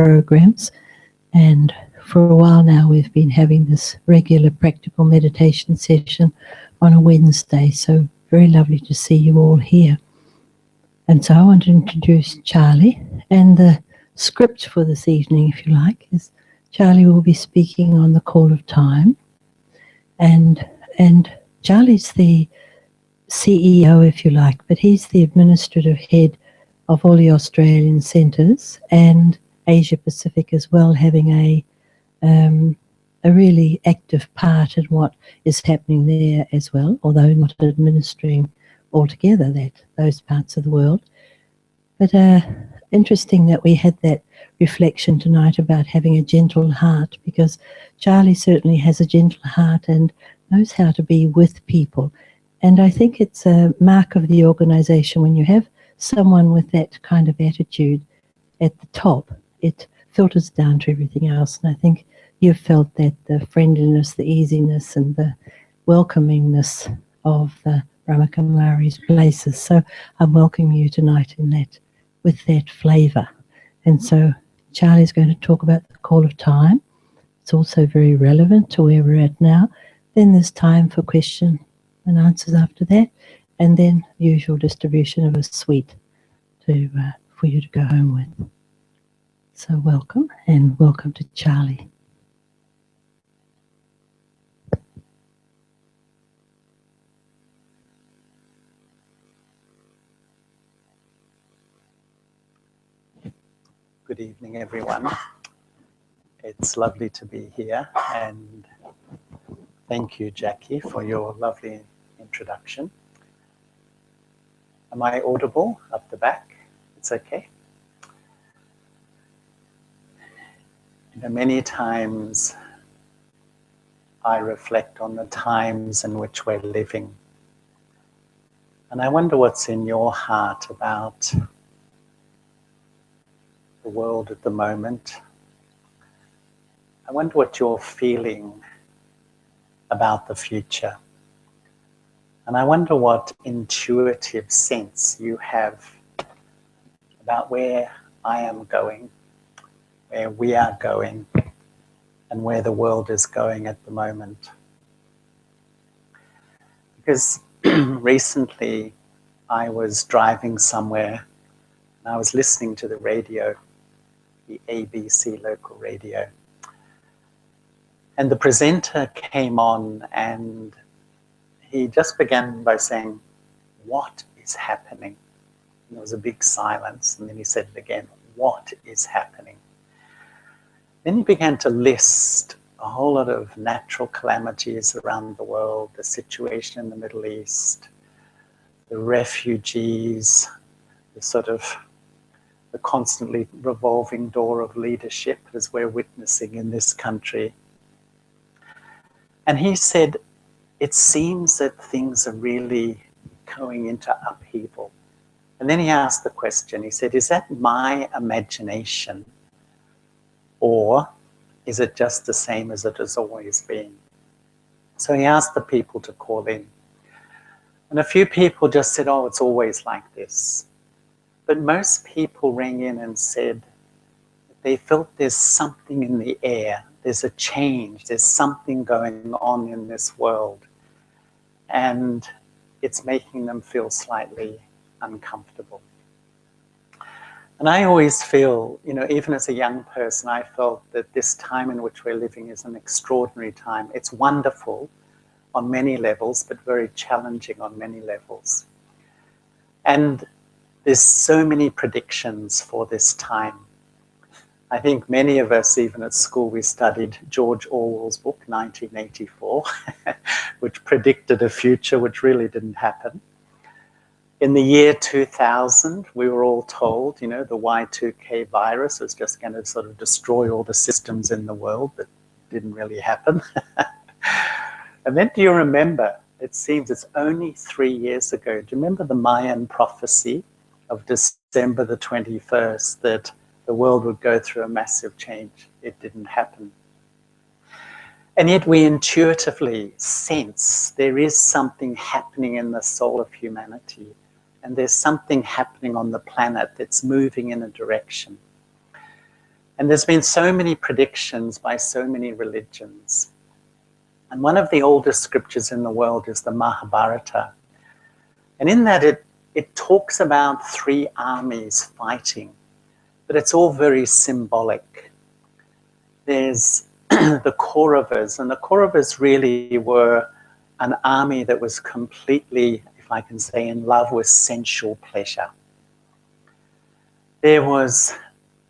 programs. And for a while now, we've been having this regular practical meditation session on a Wednesday. So very lovely to see you all here. And so I want to introduce Charlie. And the script for this evening, if you like, is Charlie will be speaking on the call of time. And Charlie's the CEO, if you like, but he's the administrative head of all the Australian centres and Asia Pacific as well, having a really active part in what is happening there as well, although not administering altogether those parts of the world. But interesting that we had that reflection tonight about having a gentle heart, because Charlie certainly has a gentle heart and knows how to be with people. And I think it's a mark of the organisation when you have someone with that kind of attitude at the top, it filters down to everything else. And I think you've felt that the friendliness, the easiness and the welcomingness of the Brahma Kumaris places. So I'm welcoming you tonight in that, with that flavour. And so Charlie's going to talk about the call of time. It's also very relevant to where we're at now. Then there's time for question and answers after that, and then usual distribution of a sweet for you to go home with. So welcome, and welcome to Charlie. Good evening, everyone. It's lovely to be here, and thank you, Jackie, for your lovely introduction. Am I audible up the back? It's okay. You know, many times I reflect on the times in which we're living, and I wonder what's in your heart about the world at the moment. I wonder what you're feeling about the future. And I wonder what intuitive sense you have about where I am going, where we are going, and where the world is going at the moment. Because recently I was driving somewhere and I was listening to the radio, the ABC local radio. And the presenter came on and he just began by saying, "What is happening?" And there was a big silence, and then he said it again, "What is happening?" Then he began to list a whole lot of natural calamities around the world, the situation in the Middle East, the refugees, the constantly revolving door of leadership as we're witnessing in this country. And he said, it seems that things are really going into upheaval. And then he asked the question, he said, is that my imagination? Or is it just the same as it has always been? So he asked the people to call in. And a few people just said, oh, it's always like this. But most people rang in and said that they felt there's something in the air. There's a change. There's something going on in this world. And it's making them feel slightly uncomfortable. And I always feel, you know, even as a young person, I felt that this time in which we're living is an extraordinary time. It's wonderful on many levels, but very challenging on many levels. And there's so many predictions for this time. I think many of us, even at school, we studied George Orwell's book, 1984, which predicted a future which really didn't happen. In the year 2000, we were all told, you know, the Y2K virus was just going to sort of destroy all the systems in the world, but didn't really happen. And then do you remember, it seems it's only 3 years ago, do you remember the Mayan prophecy of December the 21st that the world would go through a massive change? It didn't happen. And yet we intuitively sense there is something happening in the soul of humanity, and there's something happening on the planet that's moving in a direction. And there's been so many predictions by so many religions. And one of the oldest scriptures in the world is the Mahabharata. And in that it talks about three armies fighting, but it's all very symbolic. There's the Kauravas, and the Kauravas really were an army that was completely, if I can say, in love with sensual pleasure. There was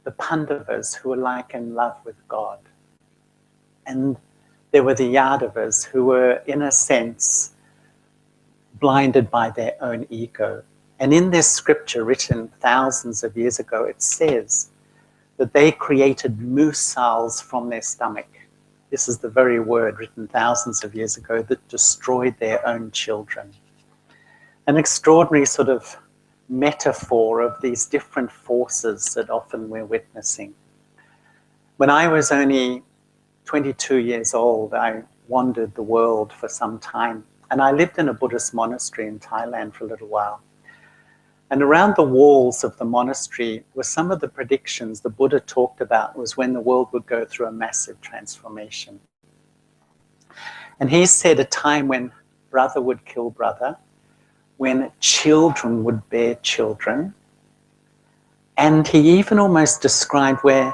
the Pandavas, who were like in love with God. And there were the Yadavas, who were, in a sense, blinded by their own ego. And in this scripture written thousands of years ago, it says that they created musals from their stomach. This is the very word written thousands of years ago that destroyed their own children. An extraordinary sort of metaphor of these different forces that often we're witnessing. When I was only 22 years old, I wandered the world for some time, and I lived in a Buddhist monastery in Thailand for a little while. And around the walls of the monastery were some of the predictions the Buddha talked about was when the world would go through a massive transformation. And he said a time when brother would kill brother, when children would bear children. And he even almost described where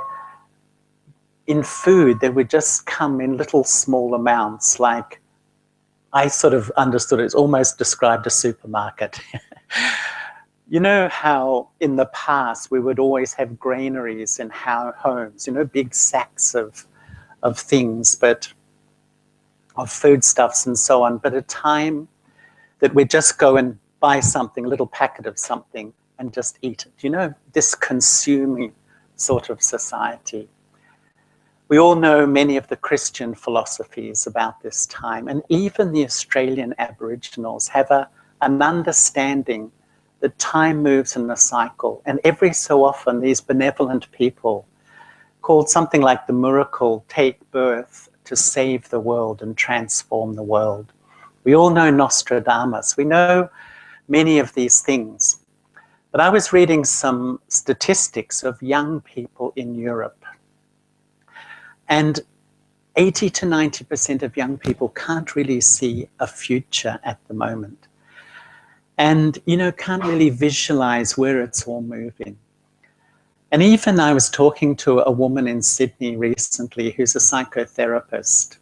in food there would just come in little small amounts, like I sort of understood it's almost described a supermarket. You know how in the past we would always have granaries in homes, you know, big sacks of things, but of foodstuffs and so on, but a time that we just go and buy something, a little packet of something, and just eat it. You know, this consuming sort of society. We all know many of the Christian philosophies about this time, and even the Australian Aboriginals have an understanding that time moves in a cycle, and every so often these benevolent people, called something like the miracle, take birth to save the world and transform the world. We all know Nostradamus. We know many of these things. But I was reading some statistics of young people in Europe, and 80 to 90% of young people can't really see a future at the moment. And, you know, can't really visualize where it's all moving. And even I was talking to a woman in Sydney recently who's a psychotherapist,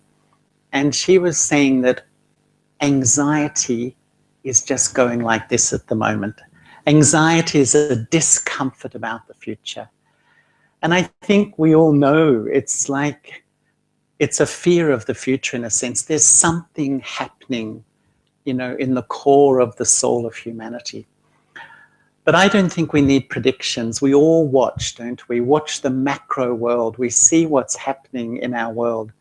and she was saying that anxiety is just going like this at the moment. Anxiety is a discomfort about the future. And I think we all know it's like, it's a fear of the future in a sense. There's something happening, you know, in the core of the soul of humanity. But I don't think we need predictions. We all watch, don't we? Watch the macro world. We see what's happening in our world.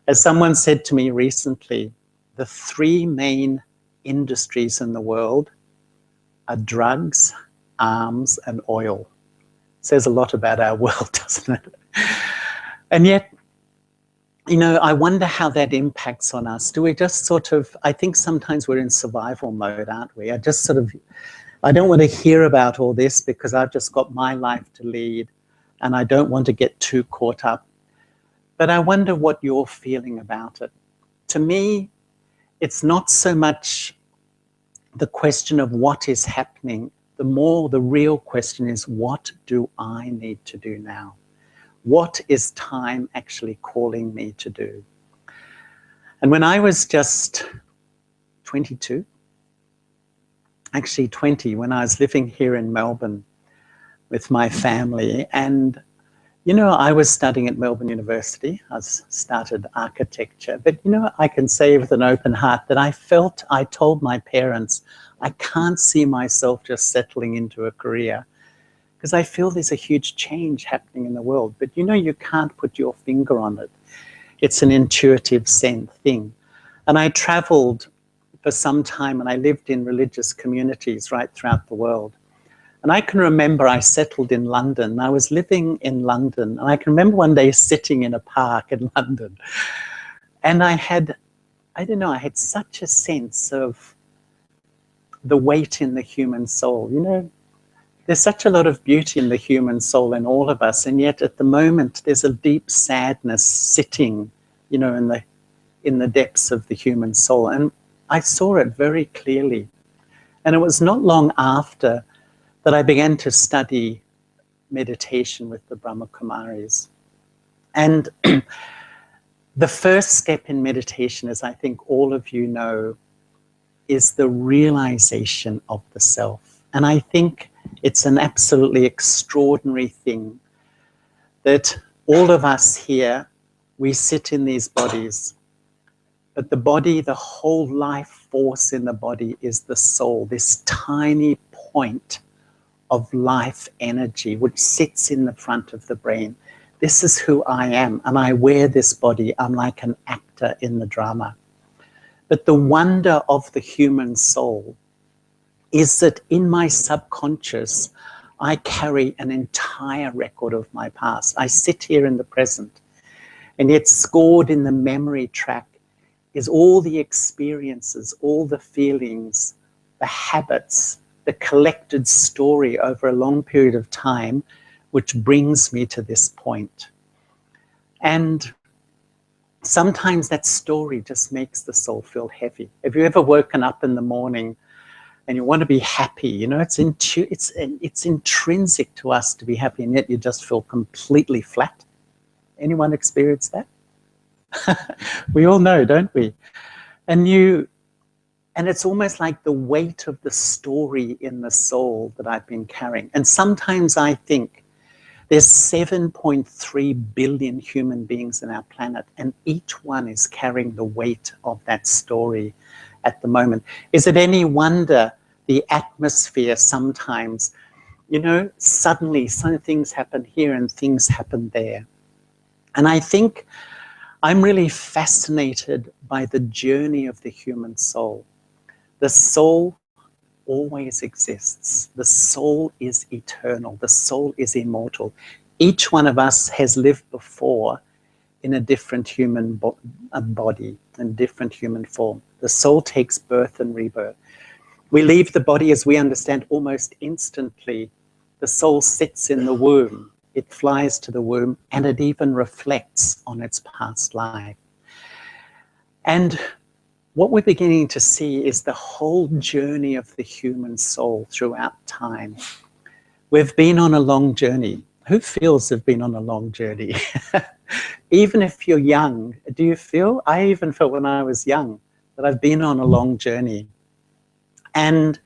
As someone said to me recently, the three main industries in the world are drugs, arms, and oil. Says a lot about our world, doesn't it? And yet, you know, I wonder how that impacts on us. Do we just sort of, I think sometimes we're in survival mode, aren't we? I don't want to hear about all this because I've just got my life to lead and I don't want to get too caught up. But I wonder what you're feeling about it. To me, it's not so much the question of what is happening. The real question is, what do I need to do now? What is time actually calling me to do? And when I was just 22, actually 20, when I was living here in Melbourne with my family, and you know, I was studying at Melbourne University. I started architecture, but you know, I can say with an open heart that I told my parents, I can't see myself just settling into a career because I feel there's a huge change happening in the world, but you know, you can't put your finger on it. It's an intuitive thing. And I traveled for some time and I lived in religious communities right throughout the world. And I can remember I settled in London. I was living in London, and I can remember one day sitting in a park in London. And I had such a sense of the weight in the human soul. You know, there's such a lot of beauty in the human soul in all of us, and yet at the moment there's a deep sadness sitting, you know, in the depths of the human soul. And I saw it very clearly. And it was not long after that I began to study meditation with the Brahma Kumaris. And the first step in meditation, as I think all of you know, is the realization of the self. And I think it's an absolutely extraordinary thing that all of us here, we sit in these bodies, but the body, the whole life force in the body is the soul, this tiny point of life energy which sits in the front of the brain. This is who I am, and I wear this body. I'm like an actor in the drama. But the wonder of the human soul is that in my subconscious, I carry an entire record of my past. I sit here in the present, and yet scored in the memory track is all the experiences, all the feelings, the habits, the collected story over a long period of time, which brings me to this point. And sometimes that story just makes the soul feel heavy. Have you ever woken up in the morning and you want to be happy? You know, it's intrinsic to us to be happy, and yet you just feel completely flat. Anyone experience that? We all know, don't we? And it's almost like the weight of the story in the soul that I've been carrying. And sometimes I think there's 7.3 billion human beings in our planet, and each one is carrying the weight of that story at the moment. Is it any wonder the atmosphere sometimes, you know, suddenly some things happen here and things happen there? And I think I'm really fascinated by the journey of the human soul. The soul always exists. The soul is eternal. The soul is immortal. Each one of us has lived before in a different human body, in different human form. The soul takes birth and rebirth. We leave the body, as we understand, almost instantly. The soul sits in the womb. It flies to the womb, and it even reflects on its past life. And what we're beginning to see is the whole journey of the human soul throughout time. We've been on a long journey. Who feels they've been on a long journey? Even if you're young, do you feel? I even felt when I was young that I've been on a long journey. And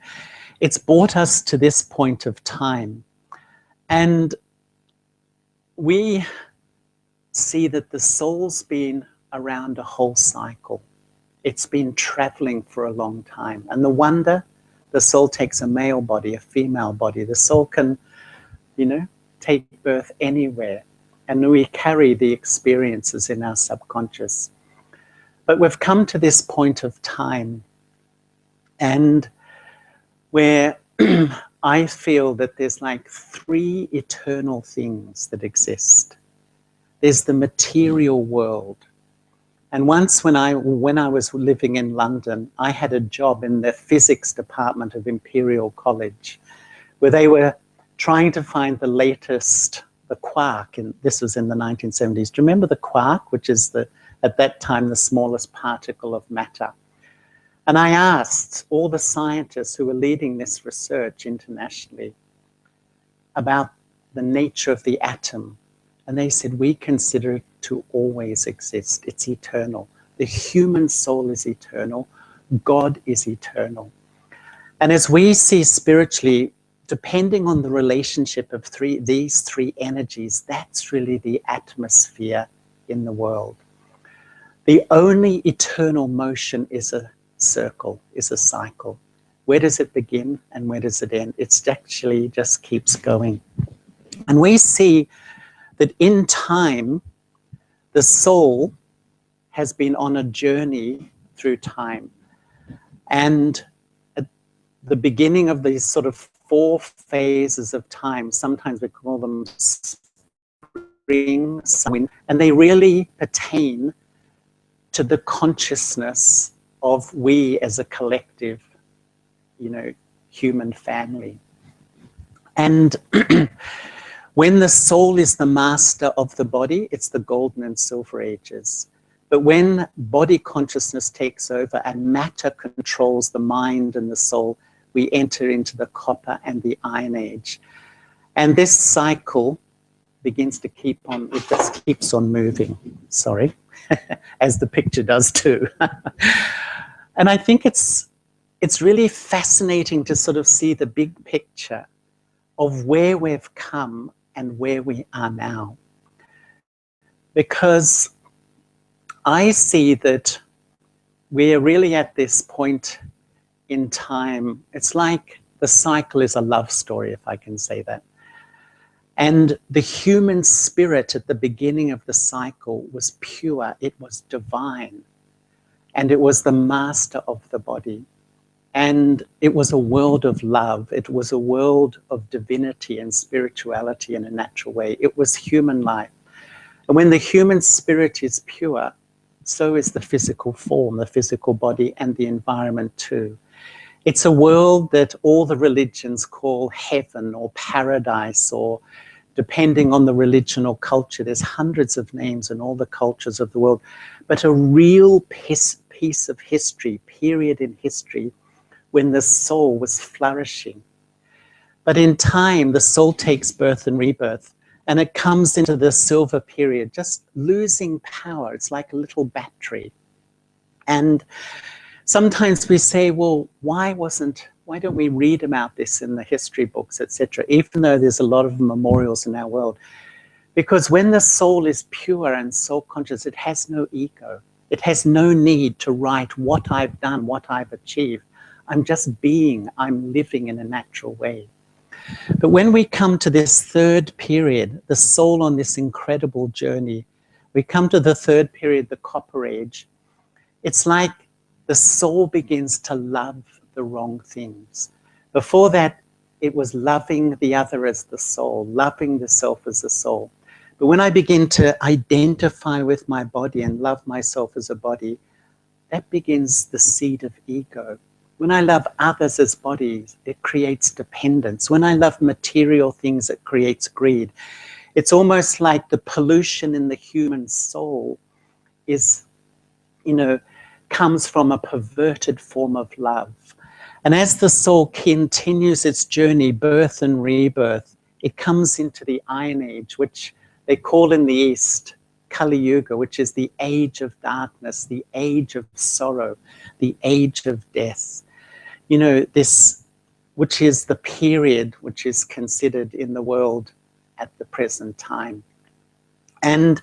it's brought us to this point of time. And we see that the soul's been around a whole cycle. It's been traveling for a long time. And the wonder, the soul takes a male body, a female body. The soul can, you know, take birth anywhere. And we carry the experiences in our subconscious. But we've come to this point of time, and where I feel that there's like three eternal things that exist. There's the material world. And once when I was living in London, I had a job in the physics department of Imperial College, where they were trying to find the latest, the quark, and this was in the 1970s. Do you remember the quark, which is at that time the smallest particle of matter? And I asked all the scientists who were leading this research internationally about the nature of the atom. And they said, we consider it to always exist. It's eternal. The human soul is eternal. God is eternal. And as we see spiritually, depending on the relationship of these three energies, that's really the atmosphere in the world. The only eternal motion is a circle, is a cycle. Where does it begin and where does it end? It's actually just keeps going. And we see that in time, the soul has been on a journey through time. And at the beginning of these sort of 4 phases of time, sometimes we call them spring, summer, and they really pertain to the consciousness of we as a collective, you know, human family. And when the soul is the master of the body, it's the golden and silver ages. But when body consciousness takes over and matter controls the mind and the soul, we enter into the copper and the iron age. And this cycle begins to keep on, it just keeps on moving, sorry, as the picture does too. And I think it's really fascinating to sort of see the big picture of where we've come and where we are now. Because I see that we're really at this point in time. It's like the cycle is a love story, if I can say that. And the human spirit at the beginning of the cycle was pure, it was divine, and it was the master of the body. And it was a world of love, it was a world of divinity and spirituality in a natural way. It was human life. And when the human spirit is pure, so is the physical form, the physical body, and the environment too. It's a world that all the religions call heaven or paradise, or depending on the religion or culture, there's hundreds of names in all the cultures of the world, but a real piece of history, period in history, when the soul was flourishing. But in time, the soul takes birth and rebirth, and it comes into the silver period, just losing power. It's like a little battery. And sometimes we say, well, why don't we read about this in the history books, etc., even though there's a lot of memorials in our world? Because when the soul is pure and soul conscious, it has no ego. It has no need to write what I've done, what I've achieved. I'm just being, I'm living in a natural way. But when we come to this third period, the soul on this incredible journey, we come to the third period, the copper age. It's like the soul begins to love the wrong things. Before that, it was loving the other as the soul, loving the self as the soul. But when I begin to identify with my body and love myself as a body, that begins the seed of ego. When I love others as bodies, it creates dependence. When I love material things, it creates greed. It's almost like the pollution in the human soul is, comes from a perverted form of love. And as the soul continues its journey, birth and rebirth, it comes into the Iron Age, which they call in the East Kali Yuga, which is the age of darkness, the age of sorrow, the age of death. This, which is the period which is considered in the world at the present time. And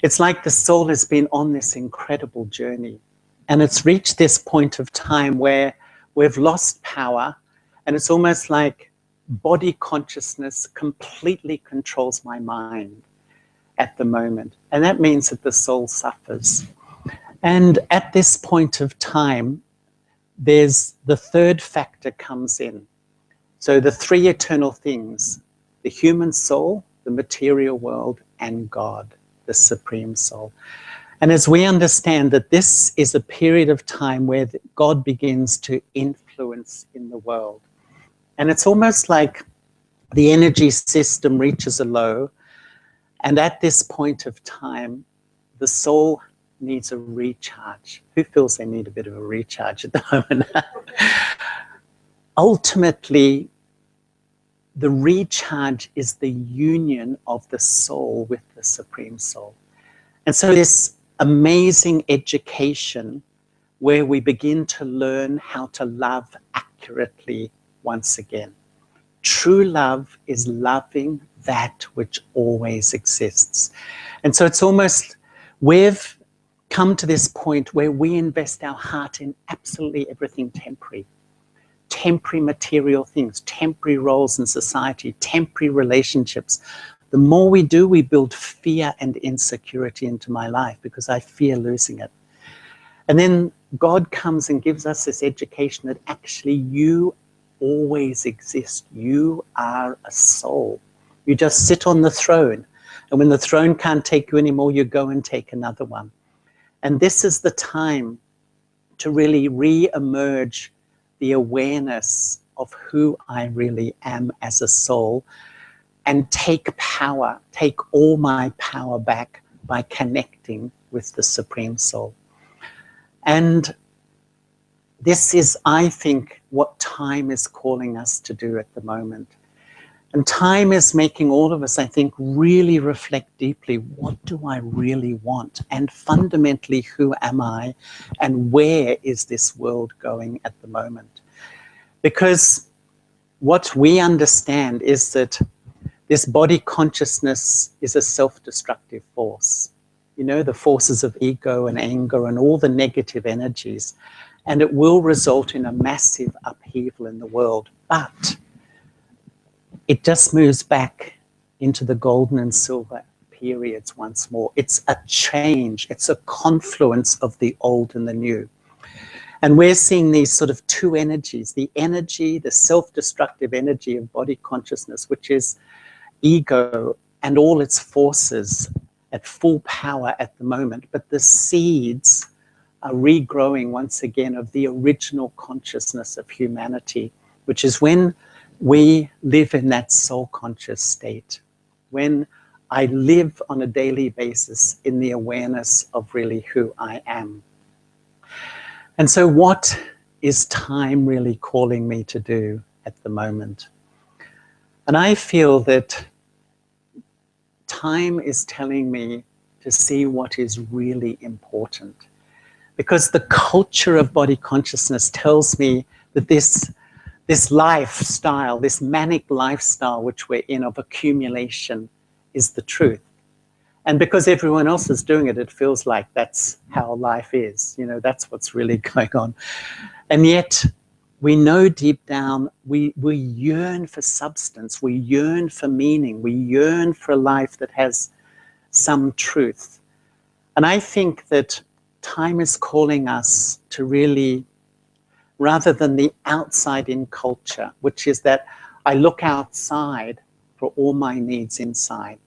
it's like the soul has been on this incredible journey. And it's reached this point of time where we've lost power, and it's almost like body consciousness completely controls my mind at the moment. And that means that the soul suffers. And at this point of time, there's the third factor comes in. So the three eternal things, the human soul, the material world, and God, the supreme soul. And as we understand that this is a period of time where God begins to influence in the world. And it's almost like the energy system reaches a low, and at this point of time, the soul needs a recharge. Who feels they need a bit of a recharge at the moment? Ultimately, the recharge is the union of the soul with the Supreme Soul. And so this amazing education where we begin to learn how to love accurately once again. True love is loving that which always exists. And so it's almost, we've come to this point where we invest our heart in absolutely everything temporary. Temporary material things, temporary roles in society, temporary relationships. The more we do, we build fear and insecurity into my life because I fear losing it. And then God comes and gives us this education that actually you always exist. You are a soul. You just sit on the throne. And when the throne can't take you anymore, you go and take another one. And this is the time to really re-emerge the awareness of who I really am as a soul and take all my power back by connecting with the Supreme Soul. And this is, I think, what time is calling us to do at the moment. And time is making all of us, I think, really reflect deeply, what do I really want? And fundamentally, who am I? And where is this world going at the moment? Because what we understand is that this body consciousness is a self-destructive force. You know, the forces of ego and anger and all the negative energies. And it will result in a massive upheaval in the world. But it just moves back into the golden and silver periods once more. It's a change. It's a confluence of the old and the new. And we're seeing these sort of two energies, the self-destructive energy of body consciousness, which is ego and all its forces at full power at the moment. But the seeds are regrowing once again of the original consciousness of humanity, which is when we live in that soul conscious state, when I live on a daily basis in the awareness of really who I am. And so what is time really calling me to do at the moment? And I feel that time is telling me to see what is really important. Because the culture of body consciousness tells me that this lifestyle, this manic lifestyle which we're in of accumulation is the truth. And because everyone else is doing it, it feels like that's how life is. You know, that's what's really going on. And yet, we know deep down, we yearn for substance, we yearn for meaning, we yearn for a life that has some truth. And I think that time is calling us to really, rather than the outside-in culture, which is that I look outside for all my needs inside.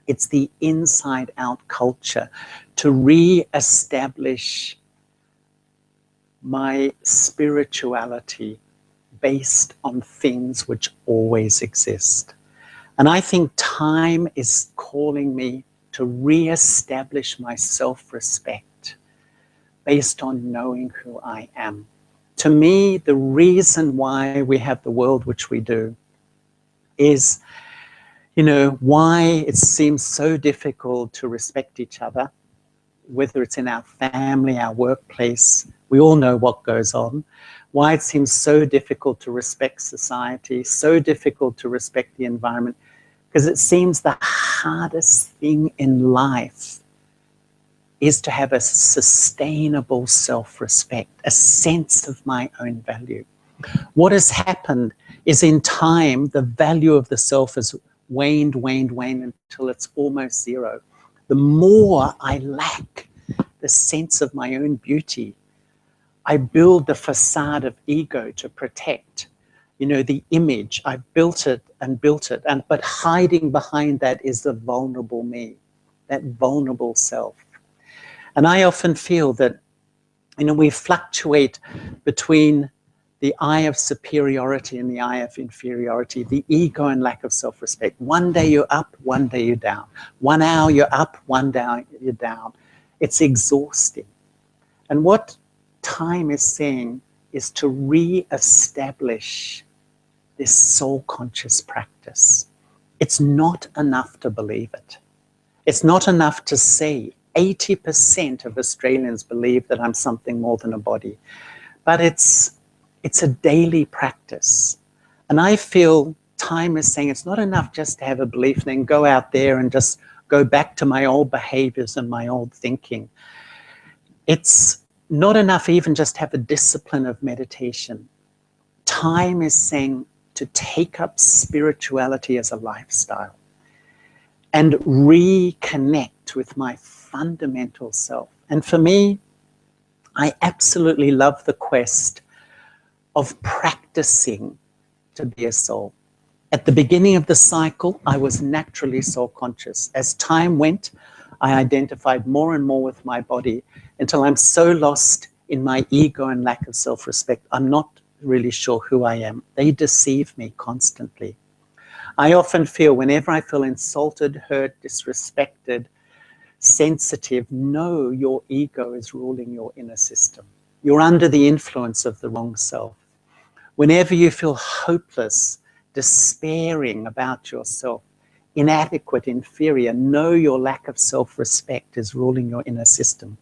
It's the inside-out culture to re-establish my spirituality based on things which always exist. And I think time is calling me to re-establish my self-respect based on knowing who I am. To me, the reason why we have the world which we do is, you know, why it seems so difficult to respect each other, whether it's in our family, our workplace, we all know what goes on, why it seems so difficult to respect society, so difficult to respect the environment, because it seems the hardest thing in life is to have a sustainable self-respect, a sense of my own value. What has happened is in time, the value of the self has waned until it's almost zero. The more I lack the sense of my own beauty, I build the facade of ego to protect, you know, the image. I've built it, but hiding behind that is the vulnerable me, that vulnerable self. And I often feel that, you know, we fluctuate between the I of superiority and the I of inferiority, the ego and lack of self-respect. One day you're up, one day you're down. 1 hour you're up, 1 day you're down. It's exhausting. And what time is saying is to re-establish this soul-conscious practice. It's not enough to believe it. It's not enough to say 80% of Australians believe that I'm something more than a body. But it's a daily practice. And I feel time is saying it's not enough just to have a belief and then go out there and just go back to my old behaviors and my old thinking. It's not enough even just to have a discipline of meditation. Time is saying to take up spirituality as a lifestyle and reconnect with my fundamental self. And for me, I absolutely love the quest of practicing to be a soul. At the beginning of the cycle, I was naturally soul conscious. As time went, I identified more and more with my body until I'm so lost in my ego and lack of self-respect. I'm not really sure who I am. They deceive me constantly. I often feel, whenever I feel insulted, hurt, disrespected, sensitive, know your ego is ruling your inner system. You're under the influence of the wrong self. Whenever you feel hopeless, despairing about yourself, inadequate, inferior, know your lack of self-respect is ruling your inner system.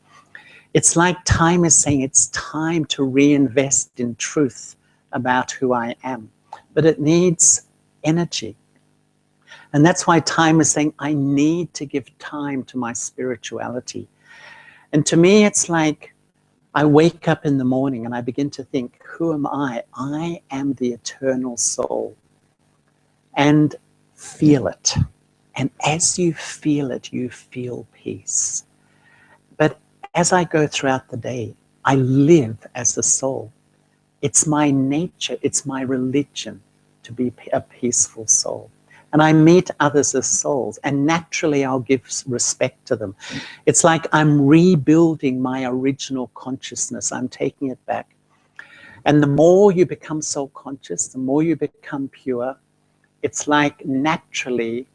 It's like time is saying it's time to reinvest in truth about who I am. But it needs energy. And that's why time is saying I need to give time to my spirituality. And to me, it's like I wake up in the morning and I begin to think, who am I? I am the eternal soul. And feel it. And as you feel it, you feel peace. But as I go throughout the day, I live as a soul. It's my nature, it's my religion to be a peaceful soul. And I meet others as souls, and naturally I'll give respect to them. It's like I'm rebuilding my original consciousness. I'm taking it back. And the more you become soul-conscious, the more you become pure, it's like naturally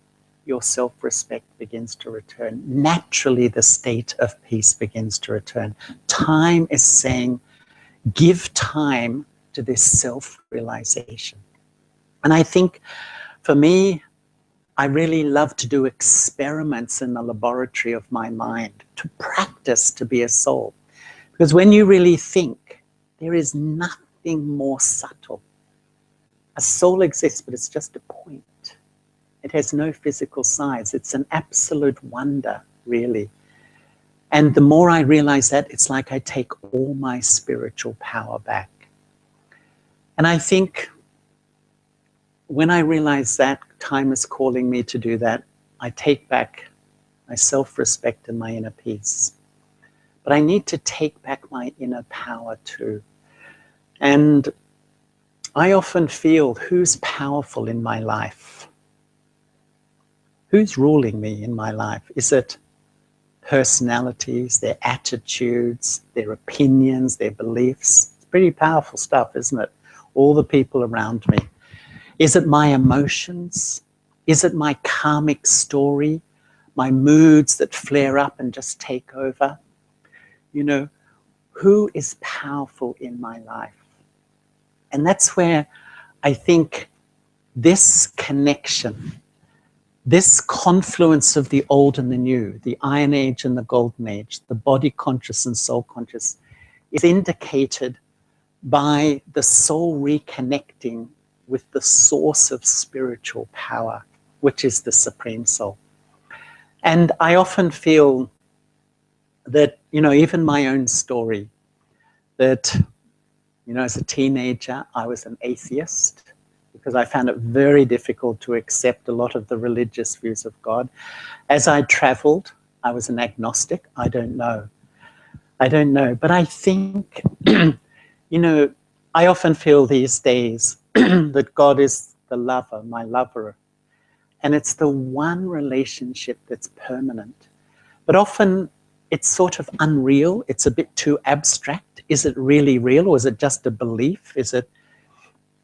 your self-respect begins to return. Naturally the state of peace begins to return. Time is saying, give time to this self-realization. And I think for me, I really love to do experiments in the laboratory of my mind to practice to be a soul. Because when you really think, there is nothing more subtle. A soul exists, but it's just a point. It has no physical size. It's an absolute wonder, really. And the more I realize that, it's like I take all my spiritual power back. And I think when I realize that time is calling me to do that, I take back my self-respect and my inner peace. But I need to take back my inner power too. And I often feel, who's powerful in my life? Who's ruling me in my life? Is it personalities, their attitudes, their opinions, their beliefs? It's pretty powerful stuff, isn't it? All the people around me. Is it my emotions? Is it my karmic story? My moods that flare up and just take over? You know, who is powerful in my life? And that's where I think this connection, this confluence of the old and the new, the Iron Age and the Golden Age, the body conscious and soul conscious, is indicated by the soul reconnecting with the source of spiritual power, which is the Supreme Soul. And I often feel that, you know, even my own story, that, you know, as a teenager, I was an atheist because I found it very difficult to accept a lot of the religious views of God. As I traveled, I was an agnostic. I don't know. But I think, you know, I often feel these days that God is the lover, my lover. And it's the one relationship that's permanent. But often it's sort of unreal. It's a bit too abstract. Is it really real, or is it just a belief?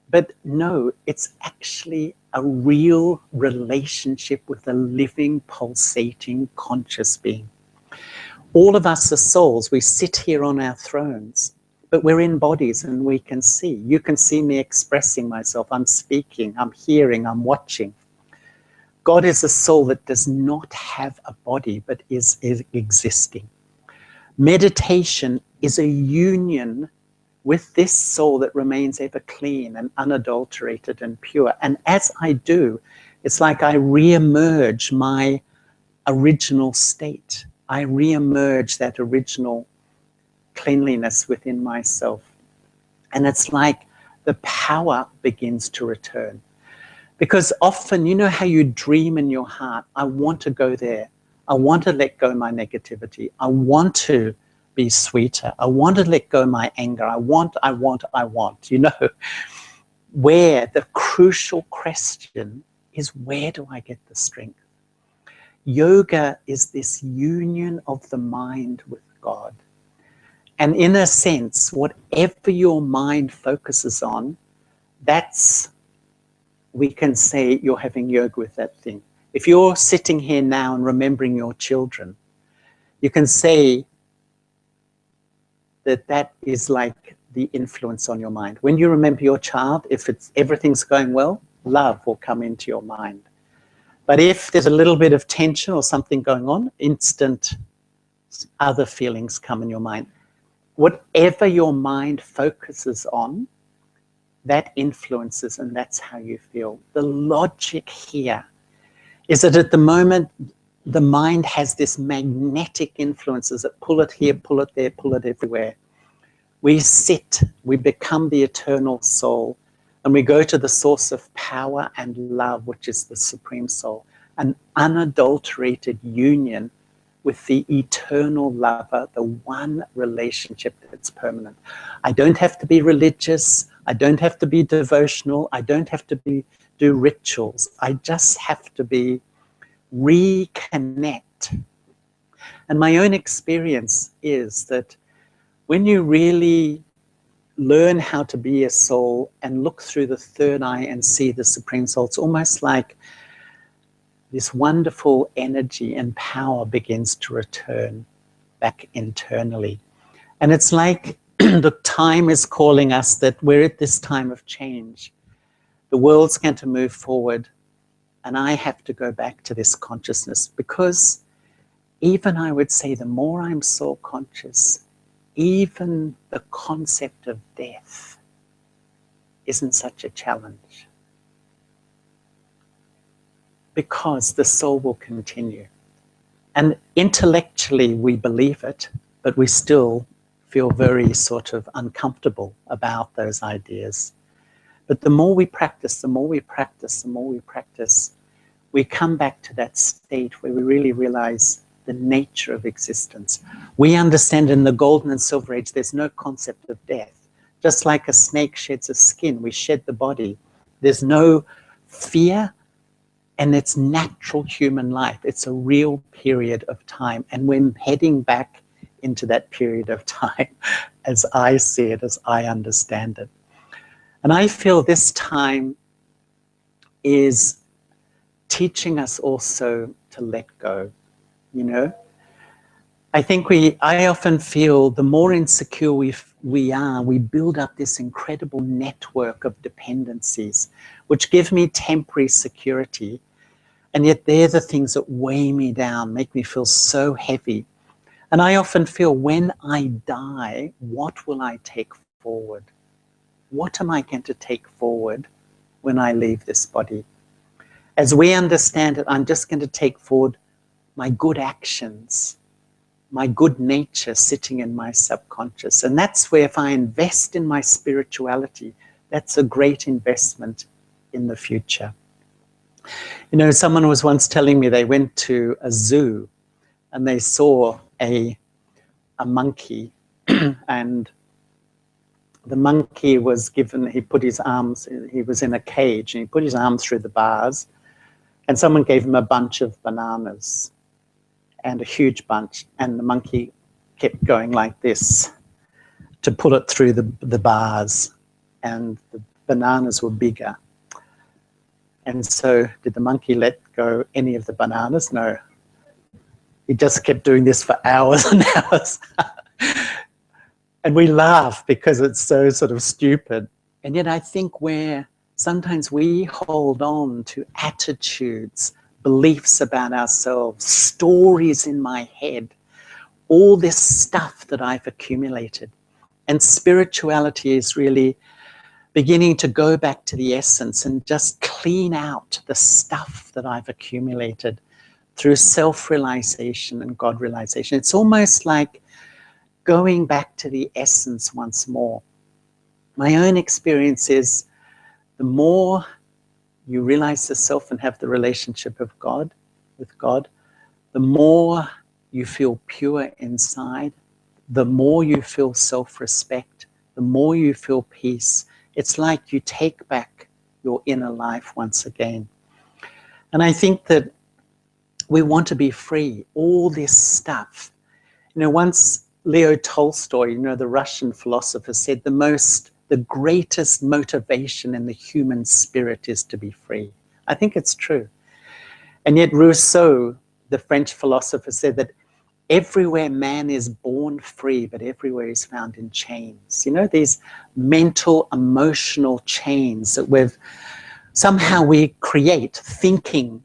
But no, it's actually a real relationship with a living, pulsating, conscious being. All of us are souls. We sit here on our thrones, but we're in bodies and we can see. You can see me expressing myself. I'm speaking, I'm hearing, I'm watching. God is a soul that does not have a body, but is existing. Meditation is a union with this soul that remains ever clean and unadulterated and pure. And as I do, it's like I re-emerge my original state. I re-emerge that original cleanliness within myself. And it's like the power begins to return. Because often, you know how you dream in your heart, I want to go there. I want to let go of my negativity. I want to be sweeter. I want to let go of my anger. I want, you know. Where the crucial question is, where do I get the strength? Yoga is this union of the mind with God. And in a sense, whatever your mind focuses on, that's, we can say you're having yoga with that thing. If you're sitting here now and remembering your children, you can say that that is like the influence on your mind. When you remember your child, if it's everything's going well, love will come into your mind. But if there's a little bit of tension or something going on, instant other feelings come in your mind. Whatever your mind focuses on, that influences, and that's how you feel. The logic here is that at the moment, the mind has this magnetic influences that pull it here, pull it there, pull it everywhere. We sit, we become the eternal soul, and we go to the source of power and love, which is the Supreme Soul, an unadulterated union with the eternal lover, the one relationship that's permanent. I don't have to be religious, I don't have to be devotional, I don't have to do rituals. I just have to be reconnect. And my own experience is that when you really learn how to be a soul and look through the third eye and see the Supreme Soul, it's almost like this wonderful energy and power begins to return back internally. And it's like the time is calling us that we're at this time of change. The world's going to move forward, and I have to go back to this consciousness, because even I would say the more I'm soul conscious, even the concept of death isn't such a challenge, because the soul will continue. And intellectually we believe it, but we still feel very sort of uncomfortable about those ideas. But the more we practice, the more we practice, the more we practice, we come back to that state where we really realize the nature of existence. We understand in the golden and silver age there's no concept of death. Just like a snake sheds a skin, we shed the body. There's no fear, and it's natural human life. It's a real period of time, and we're heading back into that period of time as I see it, as I understand it. And I feel this time is teaching us also to let go, you know. I think I often feel the more insecure we are, we build up this incredible network of dependencies, which give me temporary security. And yet they're the things that weigh me down, make me feel so heavy. And I often feel when I die, what will I take forward? What am I going to take forward when I leave this body? As we understand it, I'm just going to take forward my good actions, my good nature sitting in my subconscious. And that's where if I invest in my spirituality, that's a great investment in the future. You know, someone was once telling me they went to a zoo and they saw a monkey and the monkey was given, he put his arms, he was in a cage and he put his arms through the bars, and someone gave him a bunch of bananas, and a huge bunch, and the monkey kept going like this to pull it through the bars, and the bananas were bigger. And so did the monkey let go any of the bananas? No. He just kept doing this for hours and hours. And we laugh because it's so sort of stupid. And yet I think sometimes we hold on to attitudes, beliefs about ourselves, stories in my head, all this stuff that I've accumulated. And spirituality is really beginning to go back to the essence and just clean out the stuff that I've accumulated through self-realization and God-realization. It's almost like going back to the essence once more. My own experience is the more you realize the self and have the relationship with God, the more you feel pure inside, the more you feel self-respect, the more you feel peace. It's like you take back your inner life once again. And I think that we want to be free, all this stuff. You know, once Leo Tolstoy, you know, the Russian philosopher, said the greatest motivation in the human spirit is to be free. I think it's true. And yet Rousseau, the French philosopher, said that everywhere man is born free, but everywhere is found in chains. You know, these mental, emotional chains that somehow we create, thinking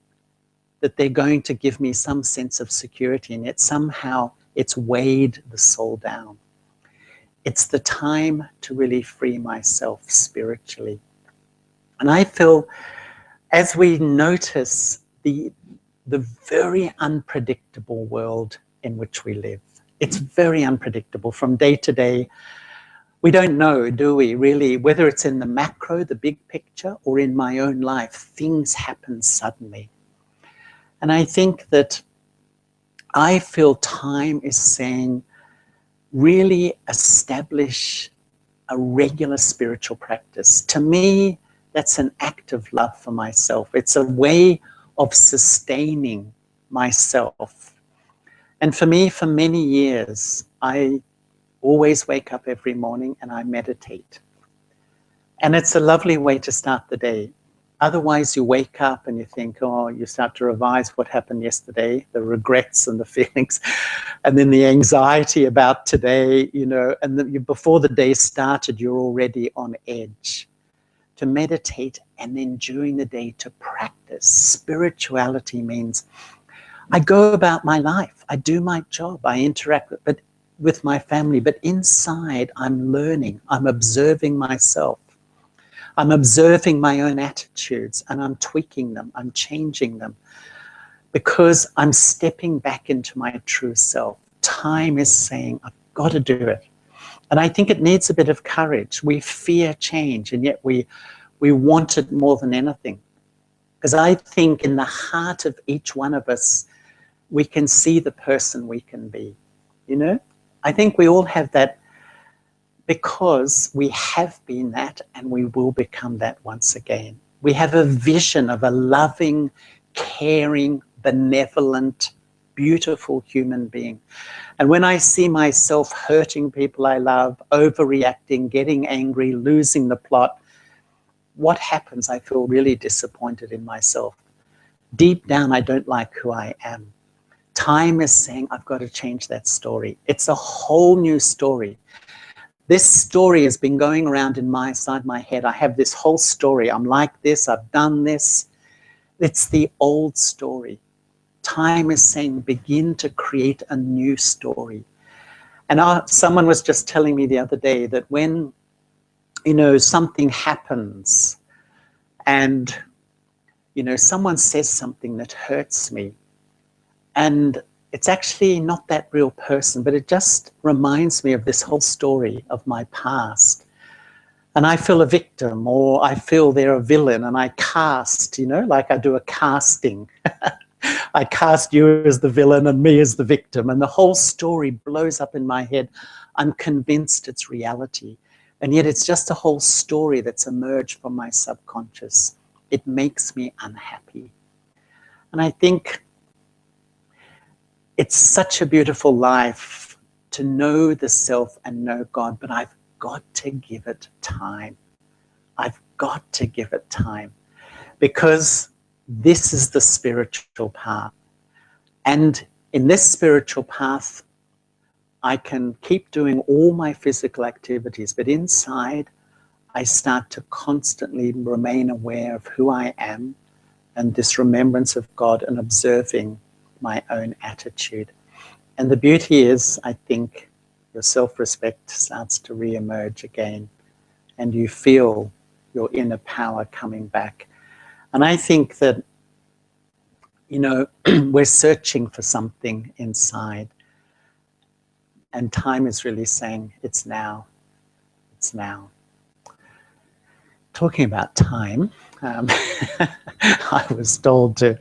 that they're going to give me some sense of security, and yet somehow it's weighed the soul down. It's the time to really free myself spiritually. And I feel, as we notice the very unpredictable world in which we live, it's very unpredictable from day to day. We don't know, do we, really, whether it's in the macro, the big picture, or in my own life, things happen suddenly. And I think that I feel time is saying, really establish a regular spiritual practice. To me, that's an act of love for myself. It's a way of sustaining myself. And for me, for many years, I always wake up every morning and I meditate. And it's a lovely way to start the day. Otherwise, you wake up and you think, oh, you start to revise what happened yesterday, the regrets and the feelings, and then the anxiety about today, you know, and before the day started, you're already on edge. To meditate, and then during the day to practice. Spirituality means I go about my life, I do my job, I interact with my family, but inside I'm learning, I'm observing myself. I'm observing my own attitudes and I'm tweaking them, I'm changing them, because I'm stepping back into my true self. Time is saying, I've got to do it. And I think it needs a bit of courage. We fear change, and yet we want it more than anything. Because I think in the heart of each one of us, we can see the person we can be. You know, I think we all have that, because we have been that and we will become that once again. We have a vision of a loving, caring, benevolent, beautiful human being. And when I see myself hurting people I love, overreacting, getting angry, losing the plot, what happens? I feel really disappointed in myself. Deep down, I don't like who I am. Time is saying, I've got to change that story. It's a whole new story. This story has been going around inside my head. I have this whole story. I'm like this, I've done this. It's the old story. Time is saying, begin to create a new story. And someone was just telling me the other day that when, you know, something happens and, you know, someone says something that hurts me, and it's actually not that real person, but it just reminds me of this whole story of my past. And I feel a victim, or I feel they're a villain, and I cast, you know, like I do a casting. I cast you as the villain and me as the victim, and the whole story blows up in my head. I'm convinced it's reality. And yet it's just a whole story that's emerged from my subconscious. It makes me unhappy. And I think it's such a beautiful life to know the self and know God, but I've got to give it time. I've got to give it time, because this is the spiritual path. And in this spiritual path, I can keep doing all my physical activities, but inside, I start to constantly remain aware of who I am and this remembrance of God and observing my own attitude. And the beauty is, I think, your self-respect starts to re-emerge again, and you feel your inner power coming back. And I think that, you know, we're searching for something inside, and time is really saying, it's now, it's now. Talking about time, I was told to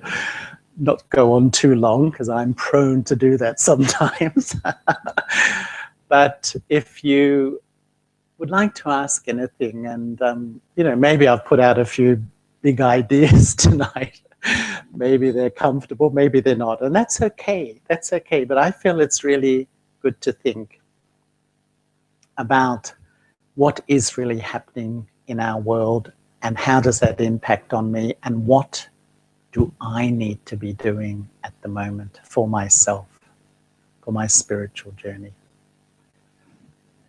not go on too long, because I'm prone to do that sometimes. But if you would like to ask anything, and you know, maybe I've put out a few big ideas tonight. Maybe they're comfortable, maybe they're not, and that's okay. That's okay. But I feel it's really good to think. about what is really happening in our world and how does that impact on me and what do I need to be doing at the moment for myself, for my spiritual journey.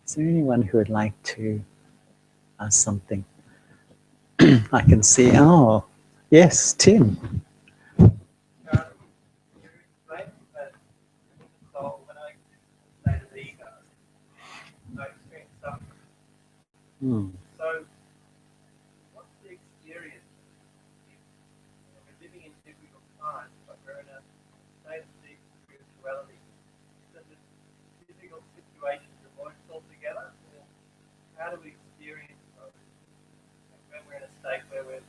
Is there anyone who would like to ask something? I can see, oh, yes, Tim. Hmm. So, what's the experience if we're living in difficult times, but we're in a state of deep spirituality? Does the difficult situations avoid altogether, or how do we experience those when we're in a state where we're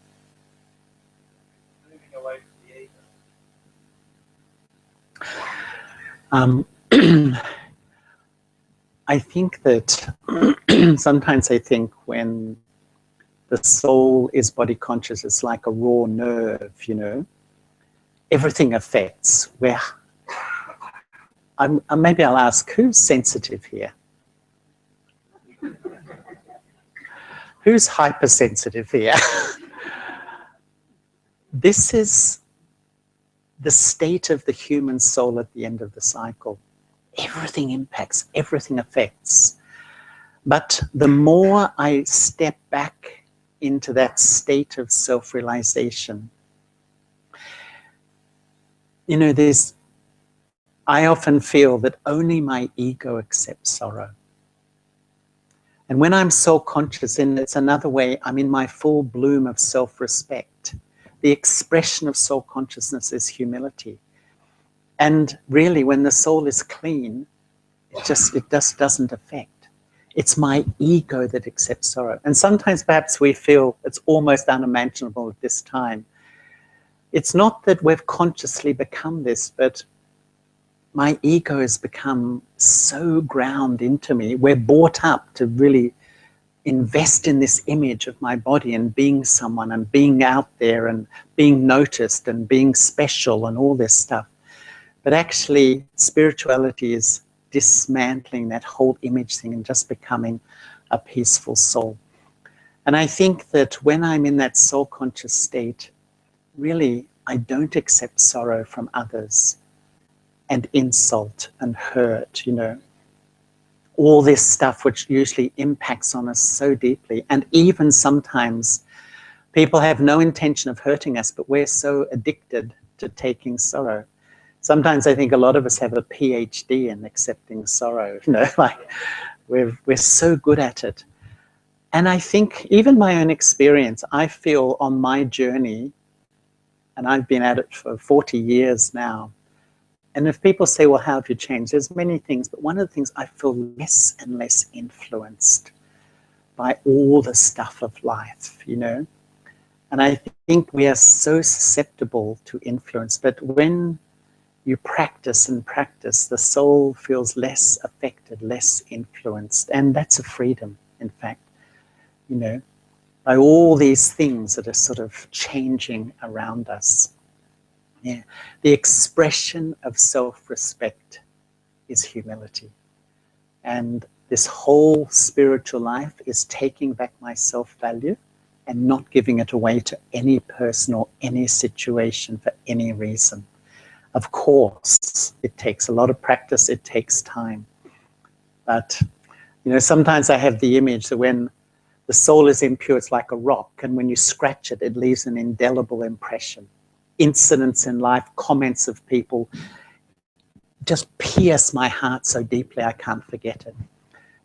moving away from the ego? I think that sometimes I think when the soul is body conscious, it's like a raw nerve, you know. Everything affects. Maybe I'll ask, who's sensitive here? Who's hypersensitive here? This is the state of the human soul at the end of the cycle. Everything impacts, everything affects. But the more I step back into that state of self-realization, you know, I often feel that only my ego accepts sorrow. And when I'm soul-conscious, then it's another way, I'm in my full bloom of self-respect. The expression of soul-consciousness is humility. And really, when the soul is clean, it just doesn't affect. It's my ego that accepts sorrow. And sometimes perhaps we feel it's almost unimaginable at this time. It's not that we've consciously become this, but my ego has become so ground into me. We're brought up to really invest in this image of my body and being someone and being out there and being noticed and being special and all this stuff. But actually, spirituality is dismantling that whole image thing and just becoming a peaceful soul. And I think that when I'm in that soul-conscious state, really, I don't accept sorrow from others and insult and hurt, you know. All this stuff which usually impacts on us so deeply. And even sometimes people have no intention of hurting us, but we're so addicted to taking sorrow. Sometimes I think a lot of us have a PhD in accepting sorrow, you know, like we're so good at it. And I think even my own experience, I feel on my journey, and I've been at it for 40 years now, and if people say, well, how have you changed? There's many things, but one of the things, I feel less and less influenced by all the stuff of life, you know. And I think we are so susceptible to influence, but when you practice and practice, the soul feels less affected, less influenced. And that's a freedom, in fact, you know, by all these things that are sort of changing around us. Yeah. The expression of self-respect is humility. And this whole spiritual life is taking back my self-value and not giving it away to any person or any situation for any reason. Of course, it takes a lot of practice, it takes time. But, you know, sometimes I have the image that when the soul is impure, it's like a rock, and when you scratch it, it leaves an indelible impression. Incidents in life, comments of people, just pierce my heart so deeply I can't forget it.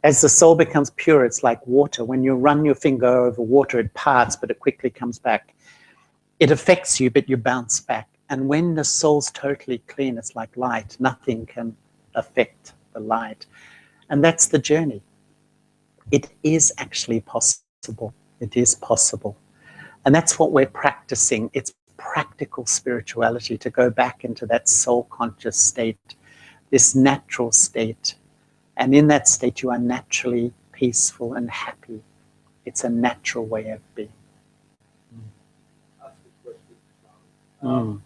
As the soul becomes pure, it's like water. When you run your finger over water, it parts, but it quickly comes back. It affects you, but you bounce back. And when the soul's totally clean, it's like light. Nothing can affect the light. And that's the journey. It is actually possible. It is possible. And that's what we're practicing. It's practical spirituality, to go back into that soul-conscious state, this natural state. And in that state, you are naturally peaceful and happy. It's a natural way of being. Ask a question.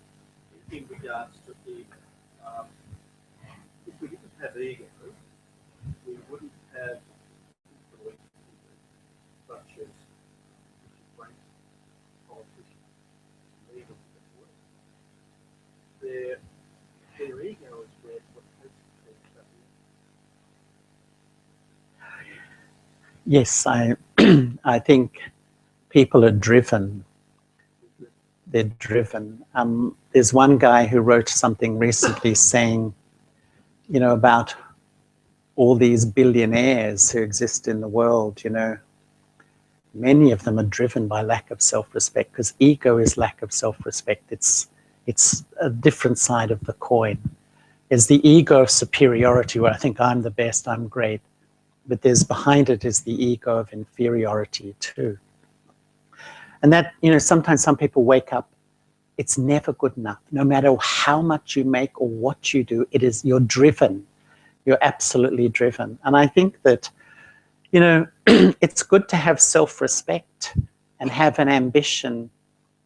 In regards to ego, if we didn't have ego, we wouldn't have Yes, I think people are driven. They're driven. There's one guy who wrote something recently saying, you know, about all these billionaires who exist in the world, you know, many of them are driven by lack of self-respect, because ego is lack of self-respect. It's a different side of the coin. There's the ego of superiority, where I think I'm the best, I'm great. But there's behind it is the ego of inferiority too. And that, you know, sometimes some people wake up, it's never good enough. No matter how much you make or what you do, you're driven. You're absolutely driven. And I think that, you know, it's good to have self-respect and have an ambition,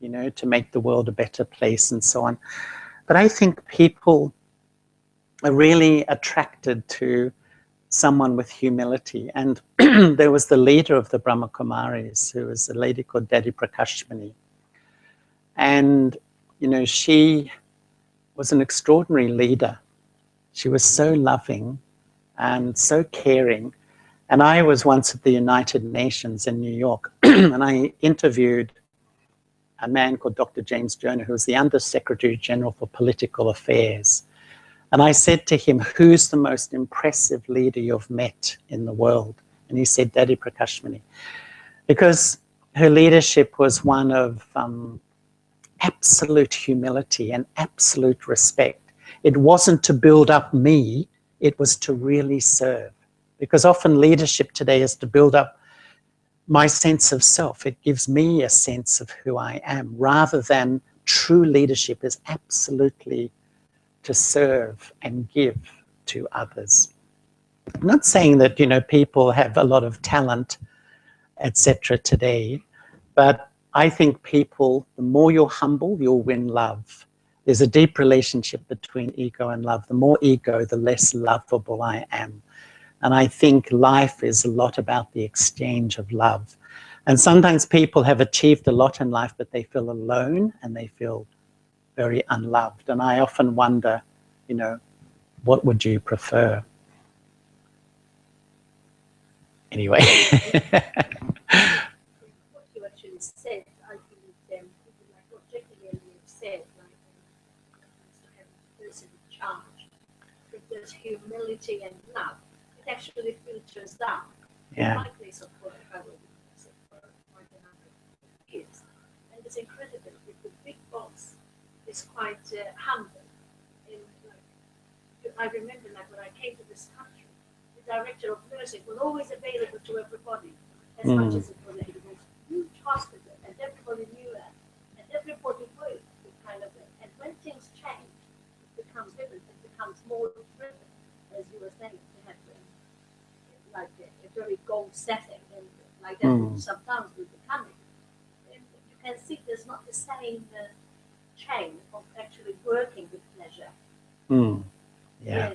you know, to make the world a better place and so on. But I think people are really attracted to someone with humility. And there was the leader of the Brahma Kumaris, who was a lady called Daddy Prakashmani. And, you know, she was an extraordinary leader. She was so loving and so caring. And I was once at the United Nations in New York, and I interviewed a man called Dr. James Jonah, who was the Under Secretary General for Political Affairs. And I said to him, who's the most impressive leader you've met in the world? And he said, Daddy Prakashmani. Because her leadership was one of absolute humility and absolute respect. It wasn't to build up me, it was to really serve. Because often leadership today is to build up my sense of self. It gives me a sense of who I am, rather than true leadership is absolutely to serve and give to others. I'm not saying that, you know, people have a lot of talent, etc. today, but I think people, the more you're humble, you'll win love. There's a deep relationship between ego and love. The more ego, the less lovable I am. And I think life is a lot about the exchange of love. And sometimes people have achieved a lot in life, but they feel alone and they feel very unloved. And I often wonder, you know, what would you prefer? Anyway. What you actually said, I think, like what Jackie earlier said, like to have a person in charge, if there's humility and love, it actually filters down. Yeah. In my place of work, I was for more than 100 years, and it's incredible. If the big boss is quite humble, and like, I remember, like when I came to this country, the director of nursing was always available to everybody, as much as it was a huge hospital, and everybody knew that, and everybody worked with kind of it. And when things change, it becomes different. It becomes more driven, as you were saying, to have like a very goal setting, and like that. Sometimes we become it. And you can see there's not the same chain of actually working with pleasure. Yeah.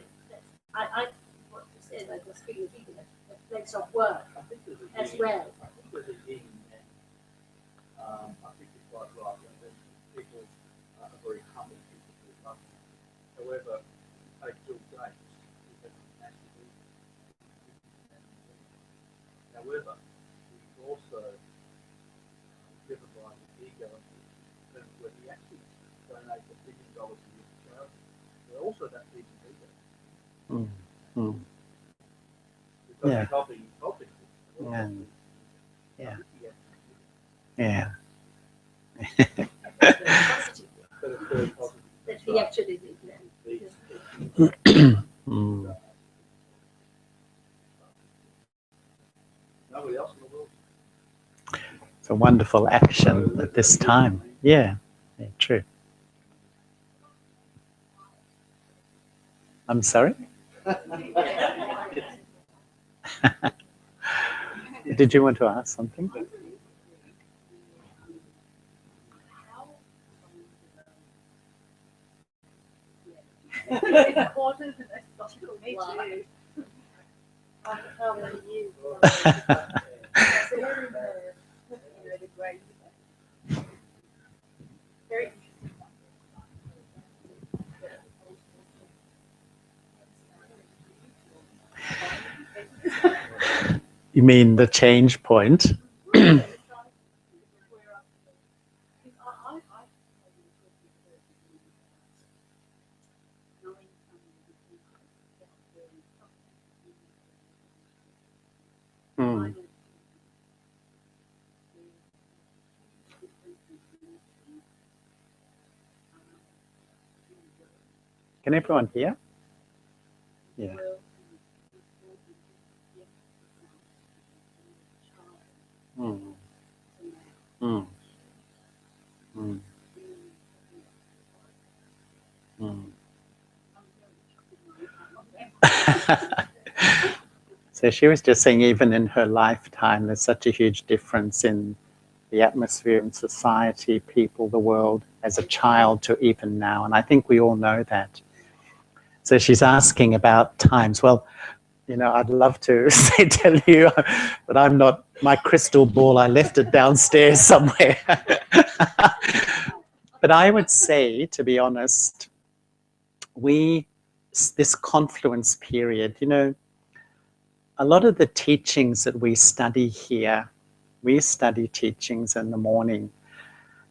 I what you said, I was feeling the place of work as well. I think there's a yin and I think you're quite right. People are very humble people who love you. However, take Bill Gates, who has a massive ego. However, he's also driven by his ego in terms where he actually donates $1 billion a year to charity. But also that feeds his ego. Because he's helping people. Yeah. Yeah. But it's very positive. That he actually did that. Nobody else in the world. It's a wonderful action at this time. Yeah, true. I'm sorry? Did you want to ask something? Important and logical. Me too. I can tell when you. Very You mean the change point? Hmm. Can everyone hear? Yeah. Mm. Mm. Mm. Mm. So she was just saying, even in her lifetime, there's such a huge difference in the atmosphere in society, people, the world, as a child to even now. And I think we all know that. So she's asking about times. Well, you know, I'd love to tell you, but I'm not, my crystal ball, I left it downstairs somewhere. But I would say, to be honest, this confluence period, you know, a lot of the teachings that we study here, we study teachings in the morning,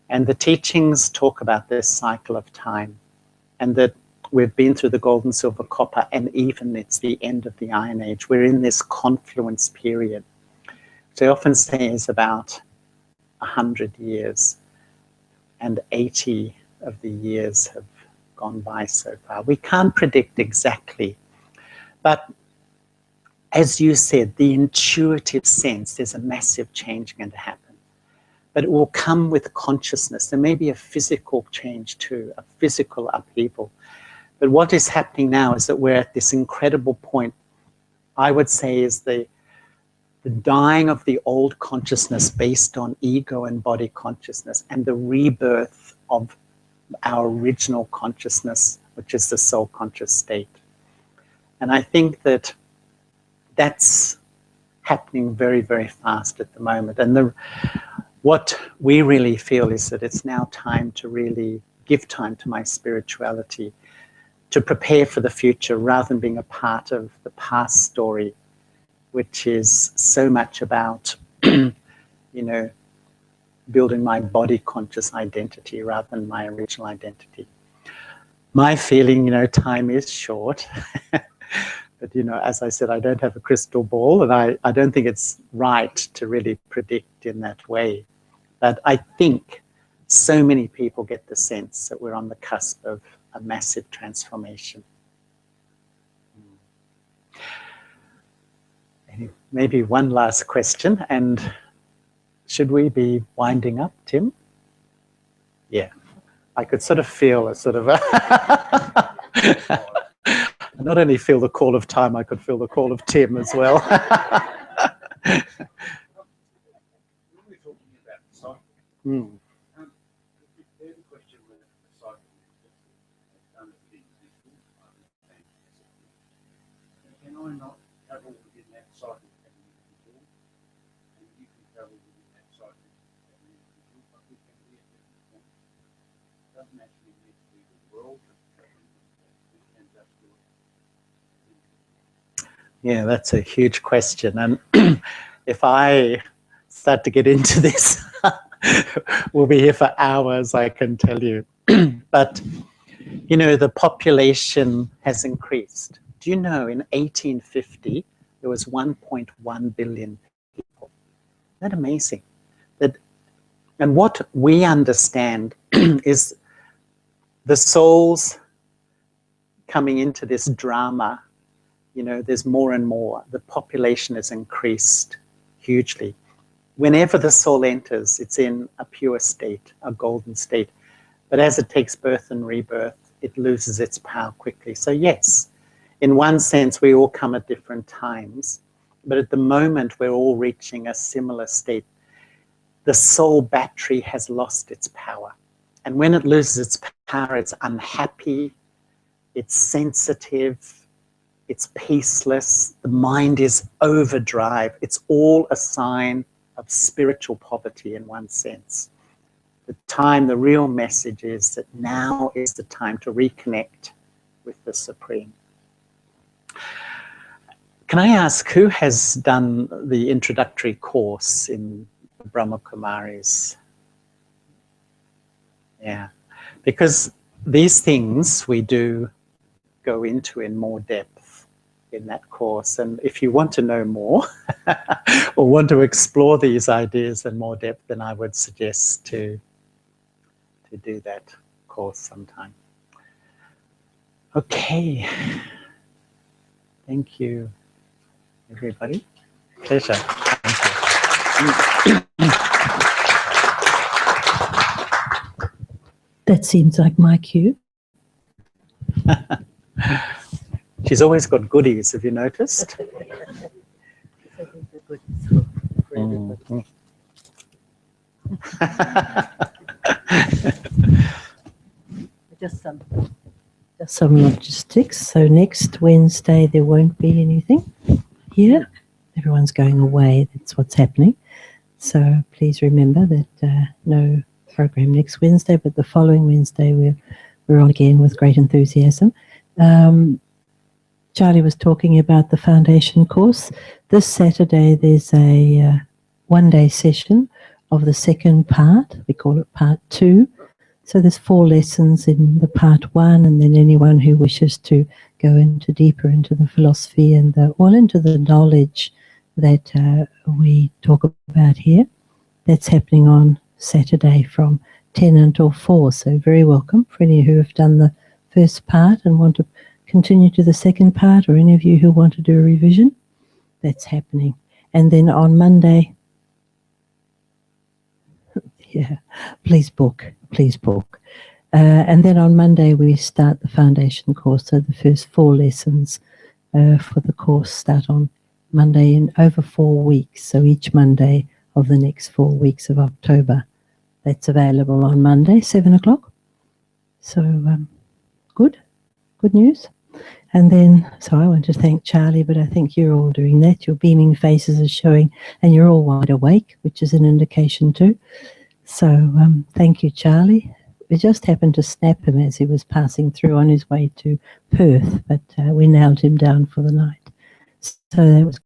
and the teachings talk about this cycle of time, and that we've been through the gold and silver copper, and even it's the end of the Iron Age. We're in this confluence period. So I often say it's about 100 years, and 80 of the years have gone by so far. We can't predict exactly, but as you said, the intuitive sense, there's a massive change going to happen. But it will come with consciousness. There may be a physical change too, a physical upheaval. But what is happening now is that we're at this incredible point, I would say, is the dying of the old consciousness based on ego and body consciousness, and the rebirth of our original consciousness, which is the soul conscious state. And I think that that's happening very, very fast at the moment. And what we really feel is that it's now time to really give time to my spirituality, to prepare for the future rather than being a part of the past story, which is so much about, you know, building my body conscious identity rather than my original identity. My feeling, you know, time is short. But, you know, as I said, I don't have a crystal ball, and I don't think it's right to really predict in that way. But I think so many people get the sense that we're on the cusp of a massive transformation. Maybe one last question, and should we be winding up, Tim? Yeah, I could sort of feel a sort of I not only feel the call of time, I could feel the call of Tim as well. Mm. Can I not travel within that cycle as an individual, and you can travel within that cycle as an individual, but we can be at different points. It doesn't actually need to be the world that we can just do it. Yeah, that's a huge question. And if I start to get into this, we'll be here for hours, I can tell you. But, you know, the population has increased. Do you know in 1850, there was 1.1 billion people? Isn't that amazing? And what we understand is the souls coming into this drama. You know, there's more and more. The population has increased hugely. Whenever the soul enters, it's in a pure state, a golden state. But as it takes birth and rebirth, it loses its power quickly. So yes, in one sense, we all come at different times. But at the moment, we're all reaching a similar state. The soul battery has lost its power. And when it loses its power, it's unhappy, it's sensitive, it's peaceless, the mind is overdrive. It's all a sign of spiritual poverty in one sense. The real message is that now is the time to reconnect with the Supreme. Can I ask who has done the introductory course in the Brahma Kumaris? Yeah, because these things we do go into in more depth in that course. And if you want to know more or want to explore these ideas in more depth, then I would suggest to do that course sometime. Okay. Thank you, everybody. Pleasure. Thank you. That seems like my cue. She's always got goodies, have you noticed? Mm. Just some logistics. So next Wednesday there won't be anything here. Everyone's going away. That's what's happening. So please remember that no program next Wednesday, but the following Wednesday we're on again with great enthusiasm. Charlie was talking about the foundation course. This Saturday there's a one-day session of the second part. We call it part 2. So there's 4 lessons in the part 1, and then anyone who wishes to go into deeper into the philosophy and all into the knowledge that we talk about here. That's happening on Saturday from 10 until 4. So very welcome for any who have done the first part and want to continue to the second part, or any of you who want to do a revision. That's happening. And then on Monday, yeah, please book. And then on Monday we start the foundation course. So the first 4 lessons for the course start on Monday in over 4 weeks. So each Monday of the next 4 weeks of October. That's available on Monday, 7 o'clock. So good news. And then, so I want to thank Charlie, but I think you're all doing that. Your beaming faces are showing, and you're all wide awake, which is an indication too. So thank you, Charlie. We just happened to snap him as he was passing through on his way to Perth, but we nailed him down for the night. So that was